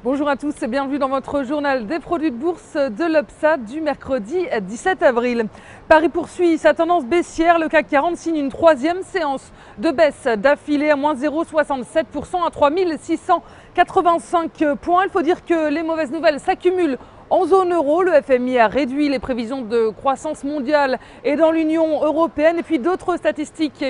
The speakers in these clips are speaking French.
Bonjour à tous et bienvenue dans votre journal des produits de bourse de l'UPSA du mercredi 17 avril. Paris poursuit sa tendance baissière. Le CAC 40 signe une troisième séance de baisse d'affilée à moins 0,67% à 3685 points. Il faut dire que les mauvaises nouvelles s'accumulent en zone euro. Le FMI a réduit les prévisions de croissance mondiale et dans l'Union européenne. Et puis d'autres statistiques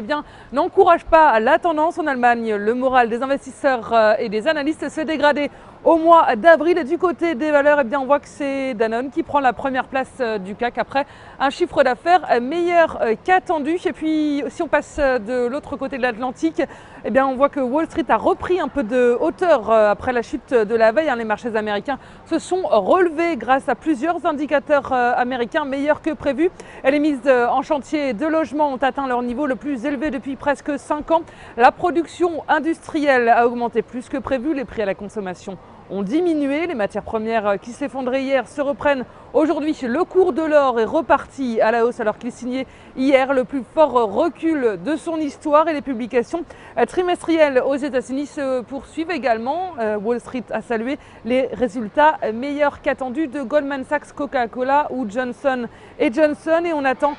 n'encouragent pas la tendance. En Allemagne, le moral des investisseurs et des analystes s'est dégradé au mois d'avril. Et du côté des valeurs, on voit que c'est Danone qui prend la première place du CAC après un chiffre d'affaires meilleur qu'attendu. Et puis si on passe de l'autre côté de l'Atlantique, on voit que Wall Street a repris un peu de hauteur après la chute de la veille. Les marchés américains se sont relevés grâce à plusieurs indicateurs américains meilleurs que prévu. Les mises en chantier de logements ont atteint leur niveau le plus élevé depuis presque 5 ans. La production industrielle a augmenté plus que prévu. Les prix à la consommation ont diminué. Les matières premières qui s'effondraient hier se reprennent aujourd'hui. Le cours de l'or est reparti à la hausse alors qu'il signait hier le plus fort recul de son histoire. Et les publications trimestrielles aux États-Unis se poursuivent également. Wall Street a salué les résultats meilleurs qu'attendus de Goldman Sachs, Coca-Cola ou Johnson & Johnson. Et on attend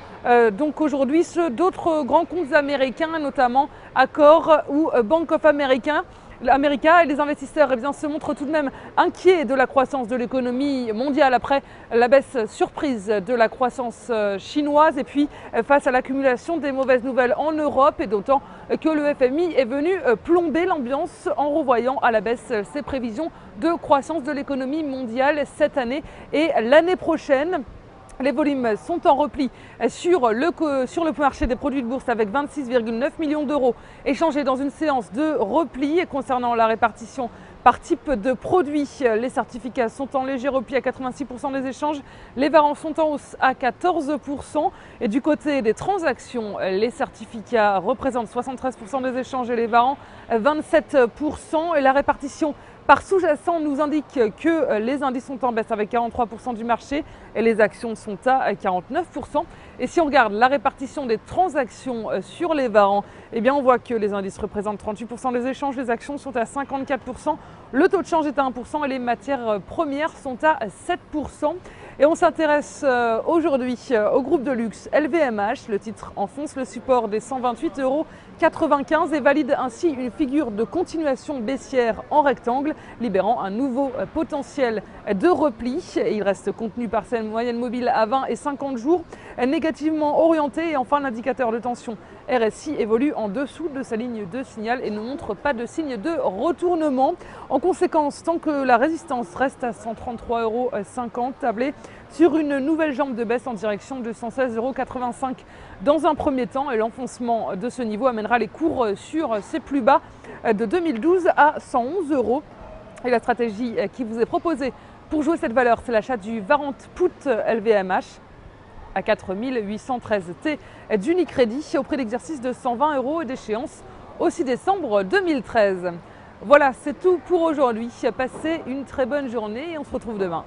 donc aujourd'hui ceux d'autres grands comptes américains, notamment Accor ou Bank of America. Et les investisseurs se montrent tout de même inquiets de la croissance de l'économie mondiale après la baisse surprise de la croissance chinoise et puis face à l'accumulation des mauvaises nouvelles en Europe, et d'autant que le FMI est venu plomber l'ambiance en revoyant à la baisse ses prévisions de croissance de l'économie mondiale cette année et l'année prochaine. Les volumes sont en repli sur le marché des produits de bourse avec 26,9 millions d'euros échangés dans une séance de repli. Et concernant la répartition par type de produit, les certificats sont en léger repli à 86% des échanges, les varants sont en hausse à 14%. Et du côté des transactions, les certificats représentent 73% des échanges et les varants 27%. Et la répartition par sous-jacent nous indique que les indices sont en baisse avec 43% du marché et les actions sont à 49%. Et si on regarde la répartition des transactions sur les varants, on voit que les indices représentent 38% des échanges, les actions sont à 54%, le taux de change est à 1% et les matières premières sont à 7%. Et on s'intéresse aujourd'hui au groupe de luxe LVMH. Le titre enfonce le support des 128,95 € et valide ainsi une figure de continuation baissière en rectangle, libérant un nouveau potentiel de repli. Et il reste contenu par cette moyenne mobile à 20 et 50 jours, négativement orienté. Et enfin, l'indicateur de tension RSI évolue en dessous de sa ligne de signal et ne montre pas de signe de retournement. En conséquence, tant que la résistance reste à 133,50 €, tablé sur une nouvelle jambe de baisse en direction de 116,85 € dans un premier temps, et l'enfoncement de ce niveau amènera les cours sur ses plus bas de 2012 à 111 €. Et la stratégie qui vous est proposée pour jouer cette valeur, c'est l'achat du Warrant Put LVMH à 4813 T d'Unicredit au prix d'exercice de 120 € et d'échéance au 6 décembre 2013. Voilà, c'est tout pour aujourd'hui. Passez une très bonne journée et on se retrouve demain.